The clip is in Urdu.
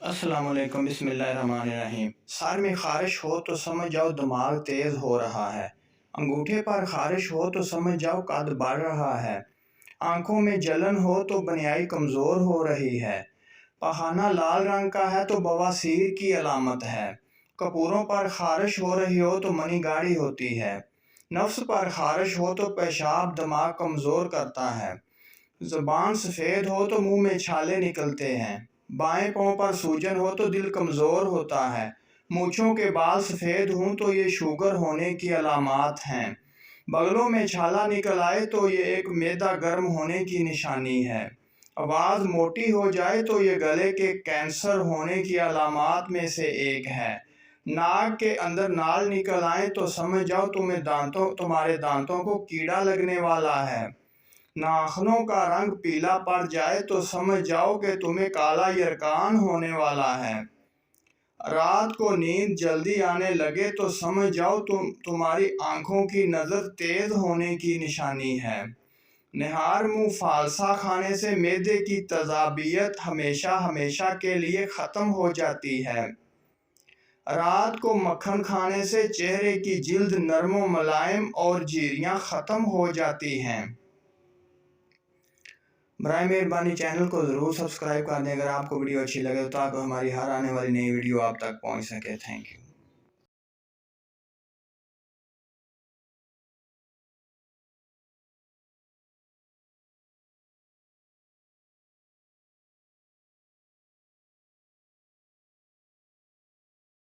السلام علیکم، بسم اللہ الرحمن الرحیم۔ سر میں خارش ہو تو سمجھ جاؤ دماغ تیز ہو رہا ہے، انگوٹھے پر خارش ہو تو سمجھ جاؤ قد بڑھ رہا ہے، آنکھوں میں جلن ہو تو بنیائی کمزور ہو رہی ہے، پخانہ لال رنگ کا ہے تو بواسیر کی علامت ہے، کپوروں پر خارش ہو رہی ہو تو منی گاڑی ہوتی ہے، نفس پر خارش ہو تو پیشاب دماغ کمزور کرتا ہے، زبان سفید ہو تو منہ میں چھالے نکلتے ہیں، بائیں پاؤں پر سوجن ہو تو دل کمزور ہوتا ہے، مونچھوں کے بال سفید ہوں تو یہ شوگر ہونے کی علامات ہیں، بغلوں میں چھالا نکل آئے تو یہ ایک معدہ گرم ہونے کی نشانی ہے، آواز موٹی ہو جائے تو یہ گلے کے کینسر ہونے کی علامات میں سے ایک ہے، ناک کے اندر نال نکل آئے تو سمجھ جاؤ تمہارے دانتوں کو کیڑا لگنے والا ہے، ناخنوں کا رنگ پیلا پڑ جائے تو سمجھ جاؤ کہ تمہیں کالا یرقان ہونے والا ہے، رات کو نیند جلدی آنے لگے تو سمجھ جاؤ تمہاری آنکھوں کی نظر تیز ہونے کی نشانی ہے، نہار منہ فالسا کھانے سے معدے کی تیزابیت ہمیشہ کے لیے ختم ہو جاتی ہے، رات کو مکھن کھانے سے چہرے کی جلد نرم و ملائم اور جھریاں ختم ہو جاتی ہیں۔ برائے مہربانی چینل کو ضرور سبسکرائب کر دیں اگر آپ کو ویڈیو اچھی لگے تو تاکہ ہماری ہر آنے والی نئی ویڈیو آپ تک پہنچ سکے۔ Thank you.